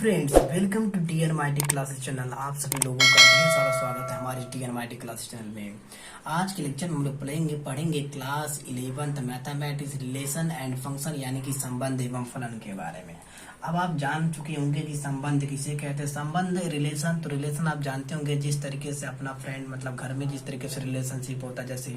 Friends, welcome to TNMIT classes channel. आप सभी लोगों का ढेर सारा स्वागत है हमारे TNMIT क्लासेस चैनल में। आज के लेक्चर में हम लोग पढ़ेंगे class 11th mathematics relation and function यानी कि संबंध एवं फलन के बारे में। अब आप जान चुके होंगे कि संबंध किसे कहते हैं। संबंध रिलेशन, तो रिलेशन आप जानते होंगे जिस तरीके से अपना फ्रेंड मतलब घर में जिस तरीके से रिलेशनशिप होता है, जैसे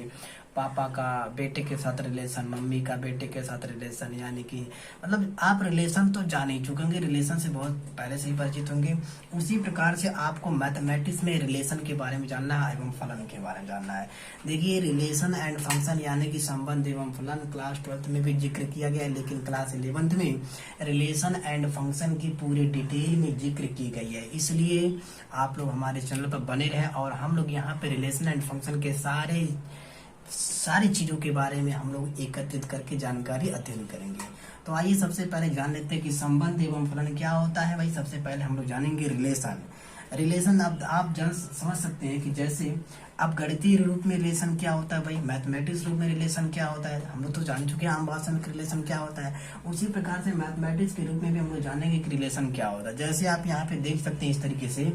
पापा का बेटे के साथ रिलेशन, मम्मी का बेटे के साथ रिलेशन, यानी कि मतलब आप रिलेशन तो जान ही चुके होंगे, रिलेशन से बहुत पहले से ही परिचित होंगे। उसी प्रकार से आपको मैथमेटिक्स में रिलेशन के बारे में जानना है एवं फलन के बारे में जानना है। देखिए, रिलेशन एंड फंक्शन यानी कि संबंध एवं फलन क्लास 12th में भी जिक्र किया गया है, लेकिन क्लास 11th में रिलेशन एंड फंक्शन की पूरी डिटेल में जिक्र की गई है। इसलिए आप लोग हमारे चैनल पर बने रहें और हम लोग यहाँ पे रिलेशन एंड फंक्शन के सारी चीजों के बारे में हम लोग एकत्रित करके जानकारी अध्ययन करेंगे। तो आइए सबसे पहले जान लेते हैं कि संबंध एवं फलन क्या होता है। भाई सबसे पहले हम लोग जानेंगे रिलेशन। अब आप समझ सकते हैं कि जैसे अब गणितीय रूप में रिलेशन क्या होता है, भाई मैथमेटिक्स रूप में रिलेशन क्या होता है, हम लोग तो जान चुके हैं आम भाषा में रिलेशन क्या होता है। उसी प्रकार से मैथमेटिक्स के रूप में भी हम लोग जानेंगे कि रिलेशन क्या होता है। जैसे आप यहाँ पे देख सकते हैं इस तरीके से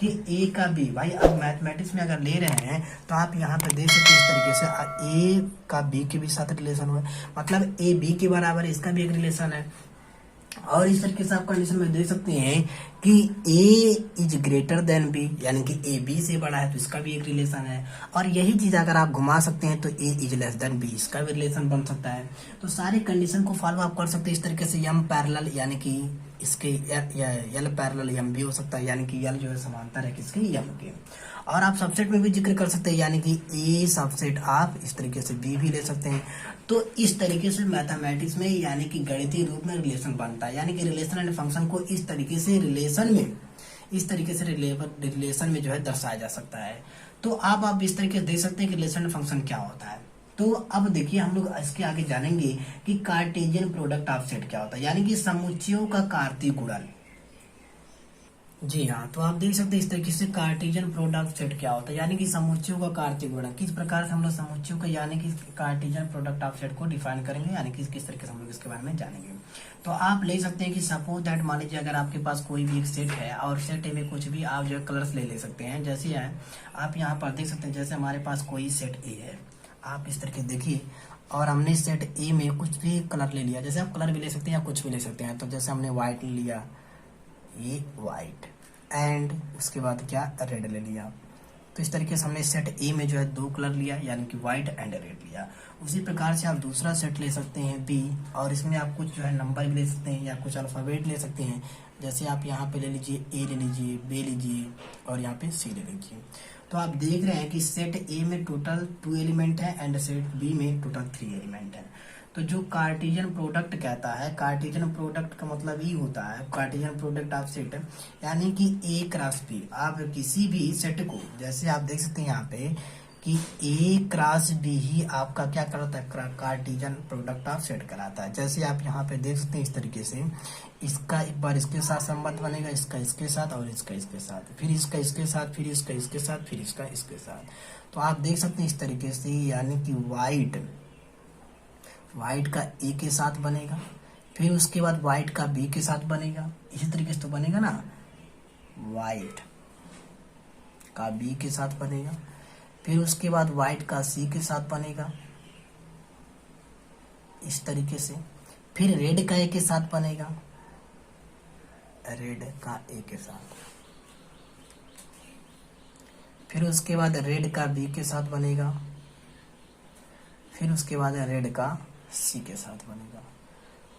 कि ए का बी, भाई अब मैथमेटिक्स में अगर ले रहे हैं तो आप यहाँ पे देख सकते हैं इस तरीके से ए का बी के भी साथ रिलेशन हुआ, मतलब ए बी के बराबर इसका भी एक रिलेशन है। और इस तरीके से आप कंडीशन में देख सकते हैं कि a is greater than b, यानी कि a b से बड़ा है तो इसका भी एक रिलेशन है। और यही चीज अगर आप घुमा सकते हैं तो a is less than b, इसका भी रिलेशन बन सकता है। तो सारे कंडीशन को फॉलो आप कर सकते हैं इस तरीके से। m पैरेलल यानी कि इसके l पैरेलल m भी हो सकता है, यानी कि l जो है समांतर है किसके, m के। और आप सबसेट में भी जिक्र कर सकते हैं, यानी कि a सबसेट आप इस तरीके से b भी ले सकते हैं। तो इस तरीके से मैथमेटिक्स में यानी कि गणितीय रूप में रिलेशन बनता है, यानी कि रिलेशन एंड फंक्शन को इस तरीके से रिलेशन में जो है दर्शाया जा सकता है। तो आप इस तरीके से देख सकते हैं कि रिलेशन एंड फंक्शन क्या होता है। तो अब देखिए हम लोग इसके आगे जानेंगे कि कार्टेशियन प्रोडक्ट ऑफ सेट क्या होता है, यानी कि समुच्चयों का कार्तीय गुणन। जी हाँ, तो आप देख सकते हैं इस तरीके से कार्टेशियन प्रोडक्ट सेट क्या होता है, यानी कि समुच्चयों का कार्तीय गुणन। किस प्रकार से हम लोग समुच्चयों का यानी कि कार्टेशियन प्रोडक्ट ऑफ सेट को डिफाइन करेंगे, यानी कि किस तरीके से हम लोग इसके बारे में जानेंगे। तो आप ले सकते हैं कि सपोज दैट, मान लीजिए अगर आपके पास कोई भी एक सेट है और सेट में कुछ भी आप जो है कलर्स ले सकते हैं। जैसे है आप यहाँ पर देख सकते हैं, जैसे हमारे पास कोई सेट ए है, आप इस तरीके देखिए, और हमने सेट ए में कुछ भी कलर ले लिया। जैसे आप कलर भी ले सकते हैं या कुछ भी ले सकते हैं। तो जैसे हमने व्हाइट ले लिया, ये व्हाइट, एंड उसके बाद क्या, रेड ले लिया। तो इस तरीके से हमने सेट ए में जो है दो कलर लिया, यानी कि व्हाइट एंड रेड लिया। उसी प्रकार से आप दूसरा सेट ले सकते हैं बी, और इसमें आप कुछ जो है नंबर भी ले सकते हैं या कुछ अल्फाबेट ले सकते हैं। जैसे आप यहाँ पे ले लीजिए ए ले लीजिए, बी लीजिए और यहाँ पे सी ले लीजिए। तो आप देख रहे हैं कि सेट ए में टोटल 2 एलिमेंट है एंड सेट बी में टोटल 3 एलिमेंट है। तो जो कार्टेशियन प्रोडक्ट कहता है, कार्टेशियन प्रोडक्ट का मतलब ही होता है कार्टेशियन प्रोडक्ट ऑफ सेट, यानी कि ए क्रॉस बी। आप किसी भी सेट को, जैसे आप देख सकते हैं यहाँ पे कि ए क्रॉस बी ही आपका क्या कराता है, कार्टेशियन प्रोडक्ट ऑफ सेट कराता है। जैसे आप यहाँ पे देख सकते हैं इस तरीके से, इसका एक बार इसके साथ संबंध बनेगा, इसका इसके साथ और इसका इसके साथ, फिर इसका इसके साथ, फिर इसका इसके साथ, फिर इसका इसके साथ। तो आप देख सकते हैं इस तरीके से, यानी कि व्हाइट का ए के साथ बनेगा, फिर उसके बाद व्हाइट का बी के साथ बनेगा। इसी तरीके से तो बनेगा ना, व्हाइट का बी के साथ बनेगा, फिर उसके बाद व्हाइट का सी के साथ बनेगा इस तरीके से, फिर रेड का ए के साथ बनेगा, रेड का ए के साथ, फिर उसके बाद रेड का बी के साथ बनेगा, फिर उसके बाद रेड का सी के साथ बनेगा।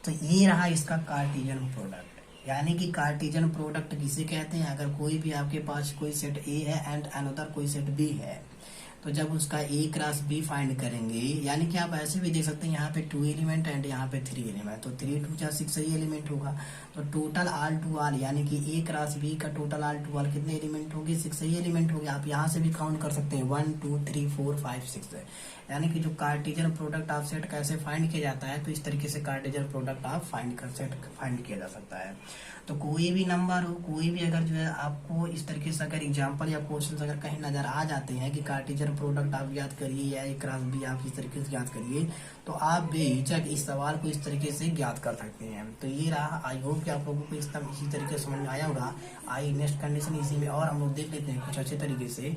तो ये रहा इसका कार्टेशियन प्रोडक्ट, यानी कि कार्टेशियन प्रोडक्ट किसे कहते हैं, अगर कोई भी आपके पास कोई सेट ए है एंड अनदर कोई सेट बी है, तो जब उसका ए क्रॉस बी फाइंड करेंगे, यानी कि आप ऐसे भी देख सकते हैं यहाँ पे 2 एलिमेंट एंड यहाँ पे 3 एलिमेंट, तो 3 2 6 ही एलिमेंट होगा। तो टोटल आल टू आल, यानी कि ए क्रॉस बी का टोटल आल टू आल कितने एलिमेंट होंगे, 6 ही एलिमेंट होंगे। आप यहाँ से भी काउंट कर सकते हैं 1 2 3 4 5 6, यानी कि जो कार्टेशियन प्रोडक्ट ऑफ सेट कैसे फाइंड किया जाता है, तो इस तरीके से Cartesian product of set find किया जा सकता है। तो कोई भी नंबर हो, कोई भी अगर जो है आपको इस तरीके से अगर एग्जांपल या क्वेश्चन अगर कहीं नजर आ जाते हैं कि कार्टेशियन प्रोडक्ट आप याद करिए या ए क्रॉस बी आप इस तरीके से याद करिए, तो आप बेहिचक इस सवाल को इस तरीके से ज्ञात कर सकते हैं। तो ये रहा, आई होप कि आप लोगों को इसी तरीके से समझ में आया होगा। आई नेक्स्ट कंडीशन इसी में और हम लोग देख लेते हैं कुछ अच्छे तरीके से।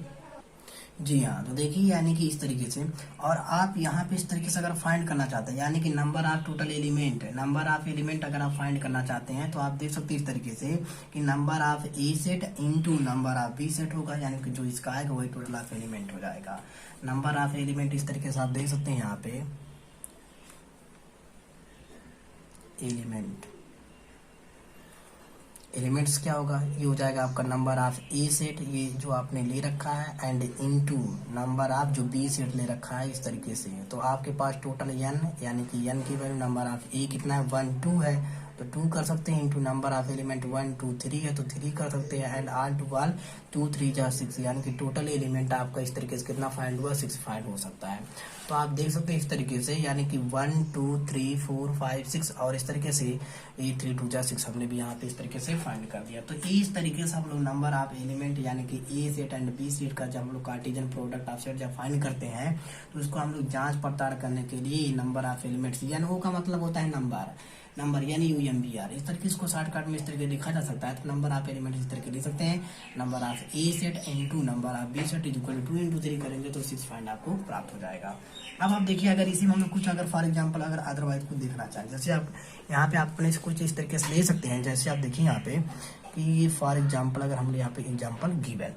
जी हाँ, तो देखिए यानी कि इस तरीके से, और आप यहाँ पे इस तरीके से अगर फाइंड करना चाहते हैं, यानी कि number of total element, number of element अगर आप फाइंड करना चाहते हैं, तो आप देख सकते हैं इस तरीके से कि number of A set into number of B set होगा, यानी कि जो इसका आएगा वही टोटल ऑफ एलिमेंट हो जाएगा। नंबर ऑफ एलिमेंट इस तरीके से आप देख सकते हैं यहाँ पे एलिमेंट्स क्या होगा, ये हो जाएगा आपका नंबर ऑफ ए सेट, ये जो आपने ले रखा है, एंड इनटू नंबर ऑफ जो बी सेट ले रखा है, इस तरीके से। तो आपके पास टोटल एन, यानी कि एन की वैल्यू नंबर ऑफ ए कितना है 1 2 है, तो 2 कर सकते हैं, इंटू नंबर ऑफ एलिमेंट 1 2 3 है तो 3 कर सकते हैं, एंड ऑल टू ऑल 2 3 जा 6, यानी कि टोटल एलिमेंट आपका इस तरीके से कितना फाइंड हुआ 6 फाइंड हो सकता है। तो आप देख सकते हैं इस तरीके से, यानी कि 1 2 3 4 5 6 और इस तरीके से ए 3 2 जा 6 हमने भी यहाँ पे इस तरीके से फाइंड कर दिया। तो इस तरीके से हम लोग नंबर ऑफ एलिमेंट यानी कि ए सेट एंड बी सेट का जब हम लोग कार्टेशियन प्रोडक्ट ऑफ सेट जब फाइंड करते हैं, तो उसको हम लोग जांच पड़ताल करने के लिए नंबर ऑफ एलिमेंट्स, यानी ओ का मतलब होता है नंबर यानी UMBR, इस तरीके इसको शॉर्टकट में इस तरीके लिखा जा सकता है। तो नंबर ऑफ एलिमेंट इस तरीके लिख सकते हैं, number of A set into number of B set equal to 2 into 3 करेंगे तो 6 फाइंड आपको प्राप्त हो जाएगा। अब आप देखिए, अगर इसी में हम लोग कुछ अगर फॉर एग्जांपल अगर अदरवाइज कुछ देखना चाहें, जैसे आप यहाँ पे अपने से कुछ इस तरीके से ले सकते हैं। जैसे आप देखिए यहाँ पे कि फॉर एग्जांपल अगर हम यहाँ पे एग्जांपल गिवन,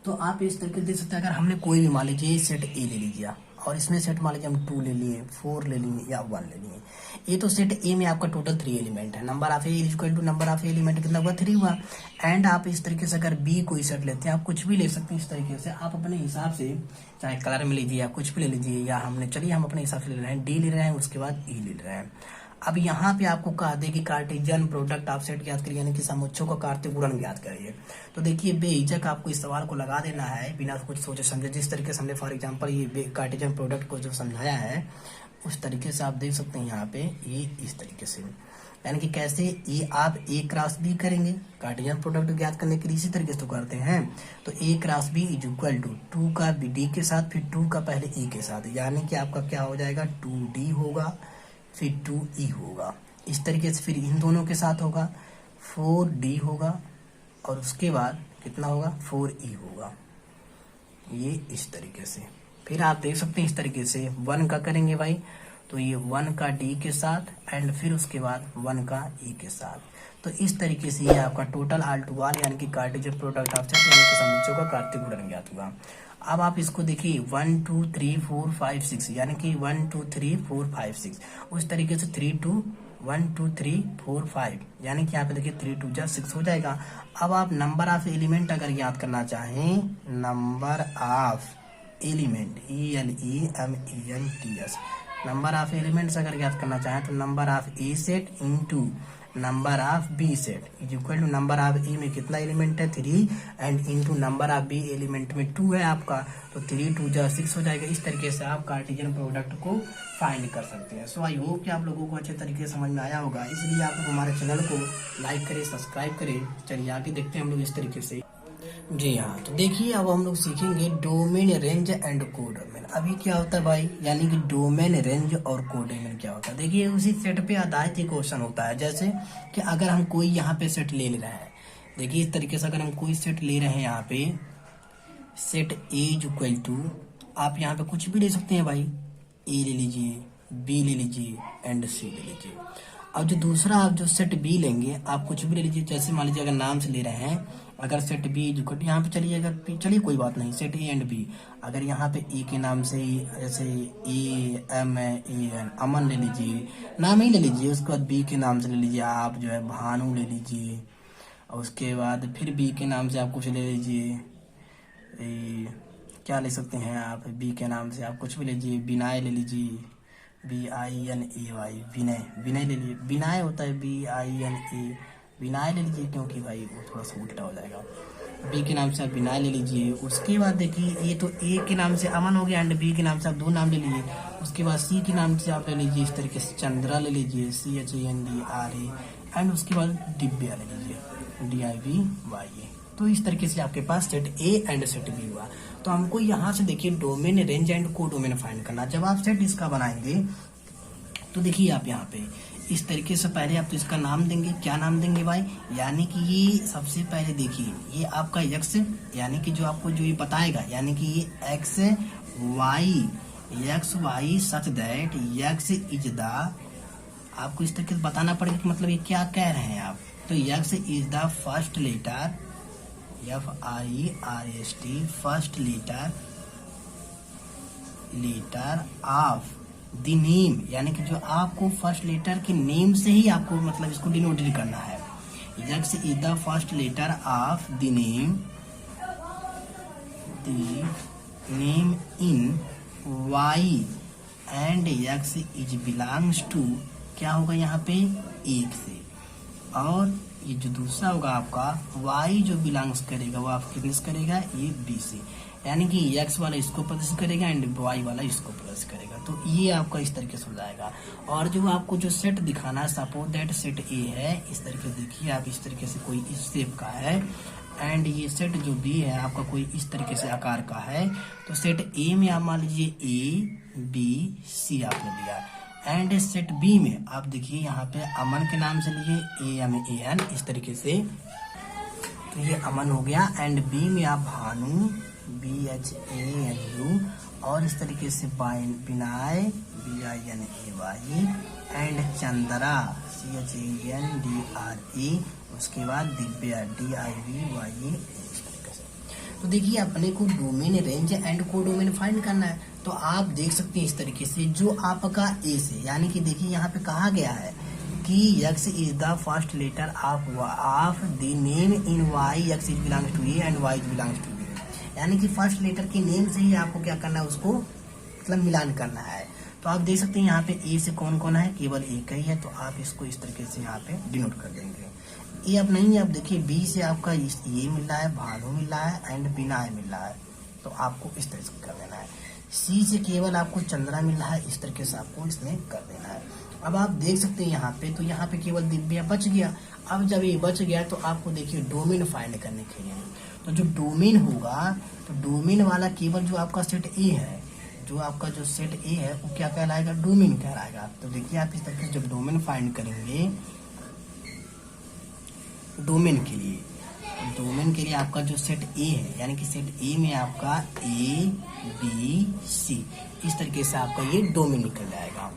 तो आप इस तरीके से देख सकते हैं। अगर हमने कोई भी मान लीजिए सेट ए ले लीजिए और इसमें सेट मान लीजिए हम 2 ले लिए, 4 ले लिए या 1 ले लिए, ये तो सेट ए में आपका टोटल 3 एलिमेंट है। Number of A equal to number of element कितना हुआ 3 हुआ। एंड आप इस तरीके से अगर बी कोई सेट लेते हैं, आप कुछ भी ले सकते हैं इस तरीके से, आप अपने हिसाब से चाहे कलर में लीजिए या कुछ भी ले लीजिए, या हमने चलिए हम अपने हिसाब से ले रहे हैं, डी ले रहे हैं, उसके बाद ई ले रहे हैं। अब यहाँ पे आपको कहा दे कि कार्टेशियन प्रोडक्ट ऑफ सेट ज्ञात करिए, यानी कि समुच्चयों का कार्तीय गुणन ज्ञात करिए। तो देखिए बेहिचक आपको इस सवाल को लगा देना है बिना कुछ सोचे समझे। जिस तरीके से हमने फॉर एग्जांपल ये कार्टेशियन प्रोडक्ट को जो समझाया है, उस तरीके से आप देख सकते हैं यहाँ पे ये इस तरीके से, यानी कि कैसे ये आप ए क्रॉस बी करेंगे कार्टेशियन प्रोडक्ट ज्ञात करने के लिए, इसी तरीके से तो करते हैं। तो A cross B is equal to 2 का बी डी के साथ, फिर 2 का पहले ई के साथ, यानी कि आपका क्या हो जाएगा 2D होगा, फिर 2E होगा। इस तरीके से फिर इन दोनों के साथ होगा 4D होगा, और उसके बाद कितना होगा 4E होगा, ये इस तरीके से। फिर आप देख सकते हैं इस तरीके से 1 का करेंगे भाई, तो ये 1 का D के साथ, एंड फिर उसके बाद 1 का E के साथ। तो इस तरीके से ये आपका टोटल ऑल टू ऑल यानी कि कार्टेशियन प्रोडक्ट ऑफ सेट यानी कि समुच्चयों का कार्तीय गुणन ज्ञात हुआ। अब आप इसको देखिए 1 2 3 4 5 6, यानी कि 1 2 3 4 5 6, उस तरीके से 3 2 1 2 3 4 5, यानी कि यहाँ पे देखिए 3 2 जा 6 हो जाएगा। अब आप नंबर ऑफ एलिमेंट अगर याद करना चाहें, number of element ELEMENTS, number of elements अगर याद करना चाहें, तो number of A set into number of B set is equal to number of A में कितना एलिमेंट है 3, and into number of B element में 2 है आपका, तो 3 2 जा 6 हो जाएगा। इस तरीके से आप कार्टेशियन प्रोडक्ट को फाइंड कर सकते हैं। सो आई होप कि आप लोगों को अच्छे तरीके से समझ में आया होगा, इसलिए आप लोग हमारे चैनल को लाइक करें, सब्सक्राइब करें। चलिए आगे देखते हैं हम लोग इस तरीके से। जी हाँ, तो देखिए अब हम लोग सीखेंगे डोमेन रेंज एंड कोडोमेन। अभी क्या होता है भाई, यानी कि डोमेन रेंज और कोडोमेन क्या होता है। देखिए उसी सेट पे आधारित ही क्वेश्चन होता है। जैसे कि अगर हम कोई यहाँ पे सेट ले रहे हैं, देखिए इस तरीके से अगर हम कोई सेट ले रहे हैं, यहाँ पे set A is equal to, आप यहाँ पे कुछ भी ले सकते हैं भाई, ए ले लीजिए, बी ले लीजिए, एंड सी ले लीजिए। अब जो दूसरा आप जो सेट बी लेंगे, आप कुछ भी ले लीजिए। जैसे मान लीजिए अगर नाम से ले रहे हैं, अगर सेट बी यहाँ पे चलिए, अगर चलिए कोई बात नहीं, सेट ए एंड बी, अगर यहाँ पे ए के नाम से जैसे AMAN अमन ले लीजिए, नाम ही ले लीजिए। उसके बाद बी के नाम से ले लीजिए आप जो है भानु ले लीजिए, और उसके बाद फिर बी के नाम से आप कुछ ले लीजिए, क्या ले सकते हैं आप, बी के नाम से आप कुछ भी ले लीजिए, विनय ले लीजिए, BINAY, विनय ले लीजिए। विनय होता है BINA, विनय ले लीजिए, क्योंकि भाई वो थोड़ा सा उल्टा हो जाएगा। बी के नाम से आप विनय ले लीजिए। उसके बाद देखिए ये तो ए के नाम से अमन हो गया एंड बी के नाम से आप 2 नाम ले लीजिए। उसके बाद सी के नाम से आप ले लीजिए इस तरीके से चंद्रा ले लीजिए, CHANDRA, एंड उसके बाद दिव्या ले लीजिए, DIVYA। तो इस तरीके से आपके पास set A and set B हुआ। तो हमको यहाँ से देखिए domain, range and codomain find करना। जब आप सेट इसका बनाएंगे तो देखिए आप यहाँ पे इस तरीके से पहले आप तो इसका नाम देंगे। क्या नाम देंगे भाई? यानी कि ये सबसे पहले देखिए ये आपका x, यानी कि जो आपको जो ये बताएगा, यानी कि ये x y such that x is the, आपको इस तरीके से बताना पड़ेगा कि मतलब ये क्या कह रहे हैं आप। तो x is the first letter, FIRST, first letter of the name, यानी कि जो आपको फर्स्ट लेटर के नेम से ही आपको मतलब इसको डिनोटेड करना है। x is the first letter of the name in y and x is belongs to, क्या होगा यहाँ पे 1 से, और ये जो दूसरा होगा आपका y जो बिलोंग्स करेगा वो आप कितने से करेगा, ये b से, यानी कि x वाला इसको प्रदर्शित करेगा एंड y वाला इसको प्रदर्शित करेगा। तो ये आपका इस तरीके से हो जाएगा। और जो आपको जो सेट दिखाना है, सपोज दैट सेट ए है, इस तरीके से देखिए आप, इस तरीके से कोई इस शेप का है, एंड ये सेट जो बी है आपका कोई इस तरीके से आकार का है। तो सेट ए में आप मान लीजिए ABC आपने दिया, एंड सेट बी में आप देखिए यहाँ पे अमन के नाम से लिए AMAN इस तरीके से, तो ये अमन हो गया। एंड बी में आप भानु BHANU, और इस तरीके से विनय BINAY, एंड चंद्रा CHANDRA, उसके बाद दिव्या DIVYA। तो देखिए अपने को domain, range and codomain find करना है। तो आप देख सकते हैं इस तरीके से जो आपका ए से, यानी कि देखिए यहाँ पे कहा गया है कि x is the first letter of the name in y, x is belongs to A and y is belongs to B, यानी कि फर्स्ट लेटर के नेम से ही आपको क्या करना है, उसको मतलब मिलान करना है। तो आप देख सकते हैं यहाँ पे ए से कौन कौन है, केवल एक ही है, तो आप इसको इस तरीके से यहाँ पे डिनोट कर देंगे। ये अब नहीं है, आप देखिए बी से आपका ये मिल रहा है, भानु मिल रहा है एंड विनय मिल रहा है, तो आपको इस तरीके से कर देना है। सी से केवल आपको चंद्रा मिल रहा है, इस तरीके से आपको इसमें कर देना है। अब आप देख सकते हैं यहाँ पे, तो यहाँ पे केवल दिव्या बच गया। अब जब ये बच गया तो आपको देखिए डोमेन फाइंड करने के लिए, तो जो डोमेन होगा, तो डोमेन वाला केवल जो आपका सेट ए है, जो आपका जो सेट ए है वो क्या कहलाएगा, डोमेन कहलाएगा। तो देखिए आप इस तरीके से जब डोमेन फाइंड करेंगे, डोमेन के लिए आपका जो सेट ए है, यानी कि सेट ए में आपका ABC, इस तरीके से आपका ये डोमेन निकल जाएगा।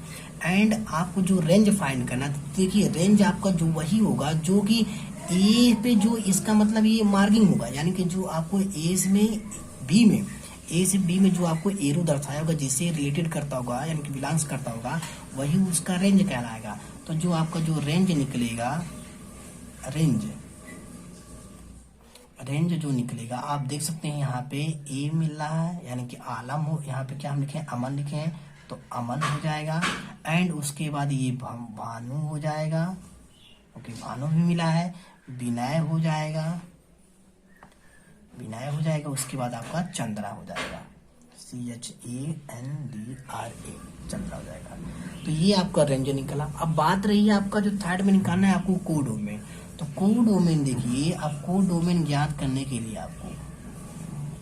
एंड आपको जो रेंज फाइंड करना, तो देखिए रेंज आपका जो वही होगा जो कि ए पे जो इसका मतलब ये मार्किंग होगा, यानी कि जो आपको ए से बी में जो आपको एरो दर्शाया होगा, जिससे रिलेटेड करता होगा, यानी कि बिलोंग्स करता होगा, वही उसका रेंज कहलाएगा। तो जो आपका जो रेंज निकलेगा, रेंज जो निकलेगा, आप देख सकते हैं यहाँ पे ए मिल रहा है, यानी कि आलम हो, यहाँ पे क्या हम लिखे हैं, अमन लिखे हैं, तो अमन हो जाएगा। एंड उसके बाद ये भानु हो जाएगा, ओके भानु भी मिला है, विनय हो जाएगा, उसके बाद आपका चंद्रा हो जाएगा, CHANDRA, चंद्रा हो जाएगा। तो ये आपका रेंज निकला। अब बात रही है आपका जो थर्ड में निकालना है आपको को डोमेन। तो को डोमेन देखिए, अब को डोमेन ज्ञात करने के लिए आपको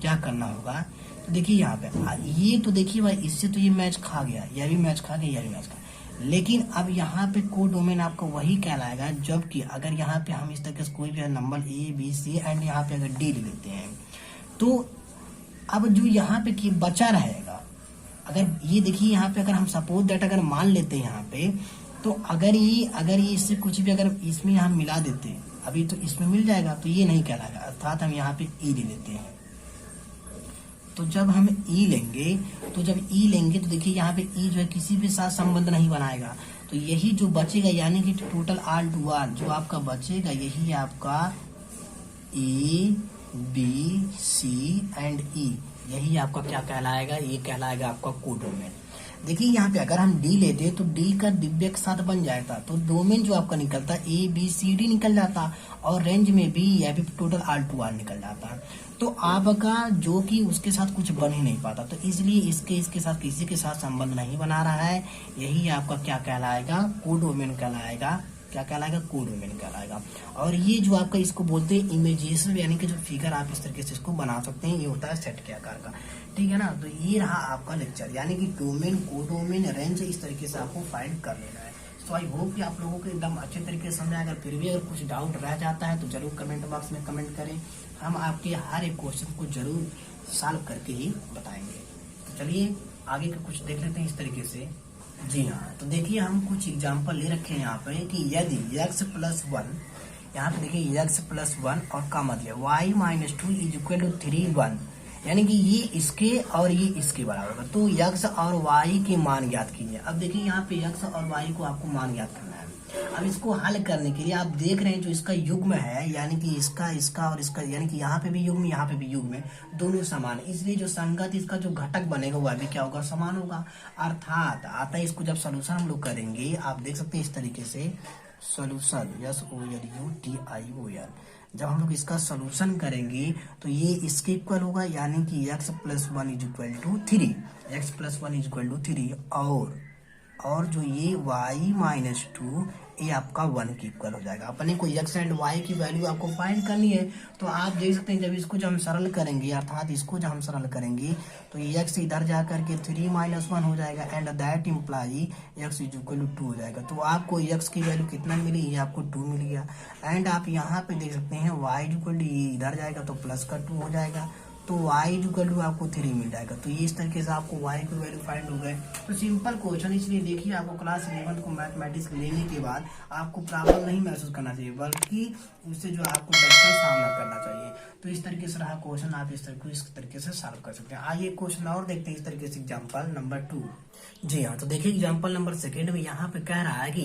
क्या करना होगा, तो देखिए यहाँ पे ये तो देखिए भाई, इससे तो ये मैच खा गया, यह भी मैच खा गया, यह भी मैच खा, लेकिन अब यहाँ पे को डोमेन आपका वही कहलाएगा जबकि अगर यहाँ पे हम इस तरीके से कोई भी नंबर ABC एंड यहाँ पे अगर D ले लेते हैं, तो अब जो यहाँ पे की बचा रहेगा, अगर ये देखिए यहाँ पे अगर हम सपोज दैट अगर मान लेते हैं यहाँ पे, तो अगर ये इससे कुछ भी अगर इसमें हम मिला देते हैं, अभी तो इसमें मिल जाएगा, तो ये नहीं कहलाएगा, अर्थात हम यहाँ पे E ले लेते हैं। तो जब हम E लेंगे, तो देखिए यहाँ पे E जो है किसी भी साथ संबंध नहीं बनाएगा, तो यही जो बचेगा, यानी कि टोटल R टू R जो आपका बचेगा, यही आपका ABC एंड E, यही आपका क्या कहलाएगा, ये कहलाएगा आपका को डोमेन। देखिए यहाँ पे अगर हम डी लेते तो डी का डिब्बे के साथ बन जाता, तो डोमेन जो आपका निकलता ए बी सी डी निकल जाता, और रेंज में भी या भी टोटल आर टू आर निकल जाता। तो आपका जो कि उसके साथ कुछ बन ही नहीं पाता, तो इसलिए इसके साथ किसी के साथ संबंध नहीं बना रहा है। यही आपका क्या कहलाएगा, कोडोमेन कहलाएगा। क्या कहलाएगा, कोडोमेन कहलाएगा। और ये जो आपका इसको बोलते हैं इमेजेस, यानी कि जो फिगर आप इस तरीके से इसको बना सकते हैं, ये होता है सेट के आकार का। ठीक है ना। तो ये रहा आपका लेक्चर, यानी कि डोमेन, कोडोमेन, रेंज, इस तरीके से आपको फाइंड कर लेना है। तो आई होप कि आप लोगों को एकदम अच्छे तरीके से समझा। अगर फिर भी अगर कुछ डाउट रह जाता है तो जरूर कमेंट बॉक्स में कमेंट करें, हम आपके हर एक क्वेश्चन को जरूर सॉल्व करके ही बताएंगे। तो चलिए आगे का कुछ देख लेते हैं इस तरीके से। जी हाँ, तो देखिए हम कुछ एग्जाम्पल ले रखे हैं यहाँ पे कि यदि x+1, यहाँ पे देखिए x+1 और का मतलब y-2 इज इक्वल टू 3 1, यानी कि ये इसके और ये इसके बराबर होगा। तो x और y के मान ज्ञात कीजिए। अब देखिए यहाँ पे x और y को आपको मान ज्ञात करना है। अब इसको हल करने के लिए आप देख रहे हैं जो इसका युग्म है, यानी कि इसका और इसका, यानी कि यहाँ पे भी युग्म यहाँ पे भी युग्म, दोनों समान है, इसलिए जो संगत इसका जो घटक बनेगा वह भी क्या होगा, समान होगा। अर्थात आता है इसको जब सोल्यूशन हम लोग करेंगे, आप देख सकते हैं इस तरीके से सोल्यूशन, SOLUTION, जब हम लोग इसका सोल्यूशन करेंगे तो ये इसके इक्वल होगा, यानी कि x+1 is equal to 3, x+1 is equal to 3, और जो ये y-2 ये आपका 1 की इक्वल हो जाएगा। अपने को x एंड y की वैल्यू आपको फाइंड करनी है। तो आप देख सकते हैं जब इसको जब हम सरल करेंगे, अर्थात इसको जब हम सरल करेंगे तो ये x इधर जा करके 3 - 1 हो जाएगा, and that imply x is equal to 2 हो जाएगा। तो आपको x की वैल्यू कितना मिली, ये आपको 2 मिल गया। एंड आप यहाँ पे देख सकते हैं y इज इक्वल टू, ये इधर जाएगा तो प्लस का 2 हो जाएगा, तो y इक्वल टू आपको 3 मिल जाएगा। तो ये इस तरीके से आपको y की वैल्यू फाइंड हो गए। तो सिंपल क्वेश्चन, इसलिए देखिए आपको क्लास 11 को मैथमेटिक्स लेने के बाद आपको प्रॉब्लम नहीं महसूस करना चाहिए, बल्कि उससे जो आपको डटकर सामना करना चाहिए। तो इस तरीके से रहा क्वेश्चन, आप इस तरीके से सॉल्व कर सकते हैं। आइए क्वेश्चन और देखते हैं इस तरीके से, एग्जाम्पल नंबर 2। जी हाँ, तो देखिए एग्जाम्पल नंबर 2 में यहाँ पे कह रहा है कि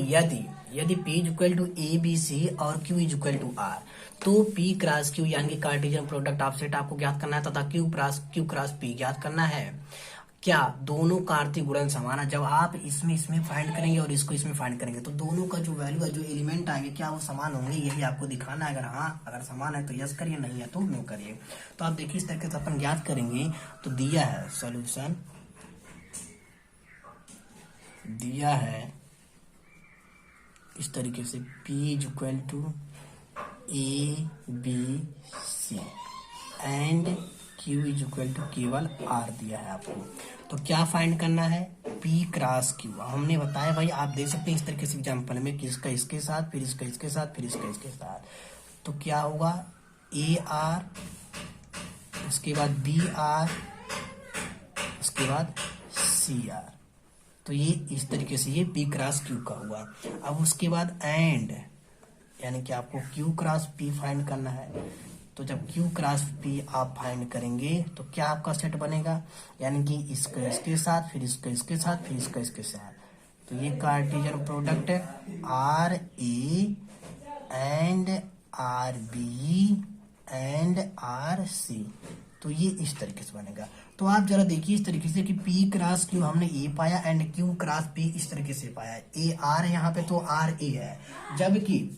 यदि P is equal to ABC और Q is equal to R, तो P क्रॉस Q यानी कि कार्टेशियन प्रोडक्ट ऑफ सेट आपको ज्ञात करना है तथा Q क्रॉस P ज्ञात करना है। क्या दोनों कार्तीय गुणन समान है? जब आप इसमें फाइंड करेंगे और इसको इसमें फाइंड करेंगे तो दोनों का जो वैल्यू है, जो एलिमेंट आएंगे, क्या वो समान होंगे, यही आपको दिखाना है। अगर समान है तो यस करिए, नहीं है तो नो करिए। तो आप देखिए इस तरीके से अपन ज्ञात करेंगे। तो दिया है सॉल्यूशन, दिया है इस तरीके से P is equal to ABC and Q is equal to केवल R दिया है आपको। तो क्या फाइंड करना है, P क्रॉस Q। हमने बताया भाई, आप देख सकते हैं इस तरीके से एग्जाम्पल में कि इसका इसके साथ, फिर इसका इसके साथ, फिर इसका इसके साथ। तो क्या होगा, AR, उसके बाद BR, उसके बाद CR। तो ये इस तरीके से ये P क्रॉस Q का हुआ। अब उसके बाद एंड, यानी कि आपको Q क्रॉस P फाइंड करना है। तो जब Q क्रॉस P आप फाइंड करेंगे तो क्या आपका सेट बनेगा, यानी कि इसका इसके साथ, फिर इसका इसके साथ, फिर इसका इसके साथ। तो ये कार्टेशियन प्रोडक्ट है RA and RB and RC। तो ये इस तरीके से बनेगा। तो आप जरा देखिए इस तरीके से कि P क्रॉस Q हमने A पाया एंड Q क्रॉस P इस तरीके से पाया। A R है यहाँ पे तो R A है, जबकि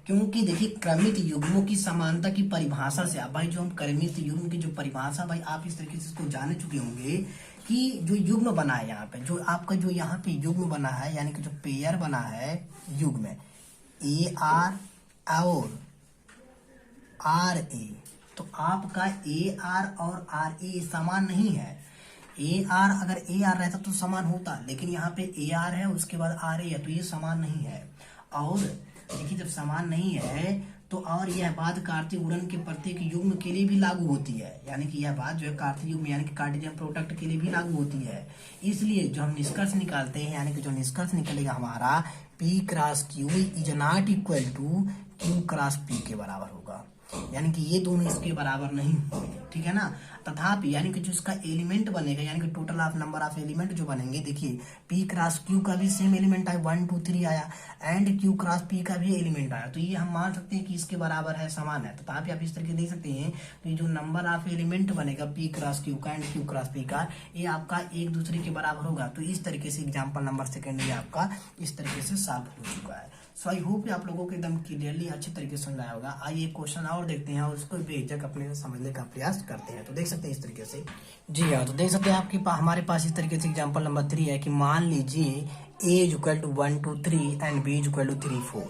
क्योंकि देखिए क्रमित युग्मों की समानता की परिभाषा से, अब भाई जो हम क्रमित युग्म की जो परिभाषा, भाई आप इस तरीके से इसको जान चुके होंगे कि जो युग्म बना है यहाँ पे, जो आपका जो यहाँ पे युग्म बना है, यानी कि जो पेयर बना है युग्म AR और RA, तो आपका AR और RA समान नहीं है। AR अगर AR रहता तो समान होता, लेकिन यहाँ पे AR है उसके बाद RA है, तो ये समान नहीं है। और देखिए जब समान नहीं है तो और यह बात कार्तीय गुणन के प्रत्येक युग्म के लिए भी लागू होती है, यानी कि यह बात जो है कार्तीय युग्म यानी कि कार्टेशियन प्रोडक्ट के लिए भी लागू होती है। इसलिए जो हम निष्कर्ष निकालते हैं, यानी कि जो निष्कर्ष निकलेगा हमारा P cross Q is not equal to Q cross P के बराबर होगा। यानी कि ये दोनों इसके बराबर नहीं होंगे, ठीक है ना। तथापि यानी कि जो इसका एलिमेंट बनेगा, यानी कि total of number of element जो बनेंगे, देखिए पी क्रॉस क्यू का भी सेम एलिमेंट आया, 1 2 3 आया, एंड क्यू क्रॉस पी का भी एलिमेंट आया, तो ये हम मान सकते हैं कि इसके बराबर है, समान है। तथापि आप इस तरीके देख सकते हैं कि जो नंबर ऑफ एलिमेंट बनेगा पी क्रॉस क्यू का एंड क्यू क्रॉस पी का, ये आपका एक दूसरे के बराबर होगा। तो इस तरीके से एग्जाम्पल नंबर सेकेंड ये आपका इस तरीके से सॉल्व हो चुका है। सो आई होप आप लोगों को एकदम क्लियरली अच्छे तरीके से समझ आया होगा। आइए क्वेश्चन और देखते हैं और उसको बेझक अपने समझने का प्रयास करते हैं। तो देख सकते हैं इस तरीके से, जी हाँ, तो देख सकते हैं आपके पास हमारे पास इस तरीके से एग्जांपल नंबर 3 है कि मान लीजिए a is equal to 1 2 3 and b is equal to 3 4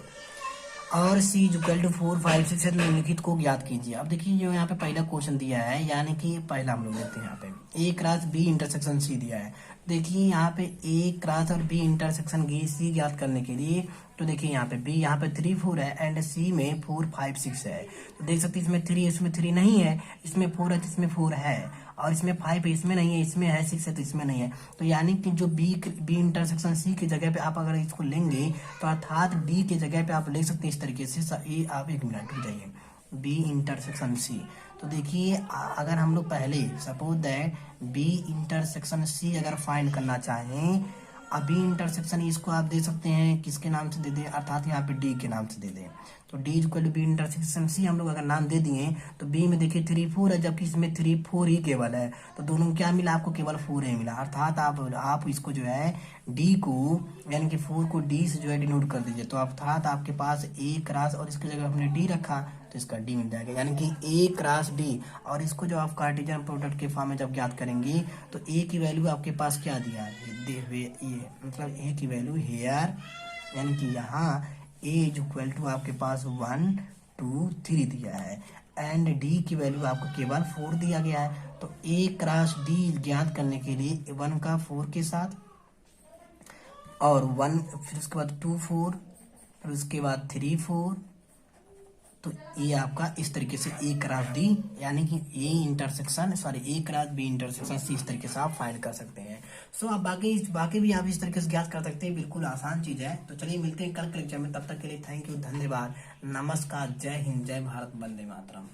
और c इज इक्वल टू 4 5 6 निम्नलिखित को ज्ञात कीजिए। अब देखिए जो यहाँ पे पहला क्वेश्चन दिया है, यानी कि पहला हम लोग देखते हैं यहाँ पे a cross b intersection c दिया है। देखिए यहाँ पे a क्रॉस और b इंटरसेक्शन c ज्ञात करने के लिए, तो देखिए यहाँ पे b यहाँ पे 3 4 है एंड c में 4 5 6 है। तो देख सकते हैं इसमें 3 है, इसमें 3 नहीं है, इसमें 4 है तो इसमें 4 है, और इसमें 5 है, इसमें नहीं है, इसमें है 6 है तो इसमें नहीं है। तो यानी कि जो b इंटरसेक्शन c की जगह पे आप अगर इसको लेंगे तो अर्थात d की जगह पे आप ले सकते हैं इस तरीके से। ये आप एक मिनट रुक जाइए, b इंटरसेक्शन c। तो देखिए अगर हम लोग पहले suppose that b intersection c अगर फाइंड करना चाहें, अभी इंटरसेक्शन इसको आप दे सकते हैं किसके नाम से दे दें, अर्थात यहाँ पे डी के नाम से दे दें। तो D equal to B intersection C हम लोग अगर नाम दे दिए तो बी में देखिए 3 4 है, जबकि इसमें 3 4 ही केवल है, तो दोनों में क्या मिला आपको, केवल 4 ही मिला। अर्थात आप इसको जो है डी को यानी कि 4 को डी से जो है डिनोट कर दीजिए। तो अर्थात आपके पास ए क्रॉस और इसकी जगह हमने डी रखा तो इसका डी मिल जाएगा, यानी कि ए क्रॉस डी। और इसको जो आप कार्टेशियन प्रोडक्ट के फॉर्म में जब ज्ञात करेंगे तो ए की वैल्यू आपके पास क्या दिया है, ये मतलब ए की वैल्यू हेयर, यानी कि यहाँ ए इज इक्वल टू आपके पास 1 2 3 दिया है एंड डी की वैल्यू आपको केवल 4 दिया गया है। तो ए क्रॉस डी ज्ञात करने के लिए 1 का 4 के साथ और 1, फिर उसके बाद 2 4, फिर उसके बाद 3 4, तो ये आपका इस तरीके से ए क्रॉस डी यानी कि ए क्रॉस बी इंटरसेक्शन सी इस तरीके से आप फाइंड कर सकते हैं। सो आप बाकी भी आप इस तरीके से ज्ञात कर सकते हैं, बिल्कुल आसान चीज है। तो चलिए मिलते हैं कल के लेक्चर में, तब तक के लिए थैंक यू, धन्यवाद, नमस्कार, जय हिंद, जय भारत, वंदे मातरम।